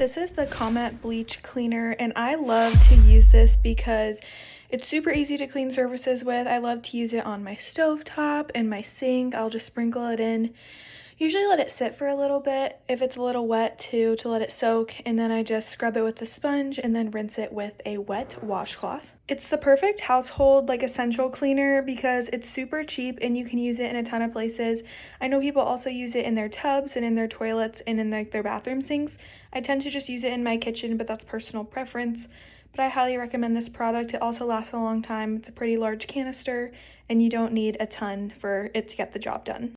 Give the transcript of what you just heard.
This is the Comet Bleach Cleaner, and I love to use this because it's super easy to clean surfaces with. I love to use it on my stovetop and my sink. I'll just sprinkle it in. Usually let it sit for a little bit, if it's a little wet too, to let it soak, and then I just scrub it with the sponge and then rinse it with a wet washcloth. It's the perfect household essential cleaner because it's super cheap and you can use it in a ton of places. I know people also use it in their tubs and in their toilets and in their bathroom sinks. I tend to just use it in my kitchen, but that's personal preference. But I highly recommend this product. It also lasts a long time. It's a pretty large canister and you don't need a ton for it to get the job done.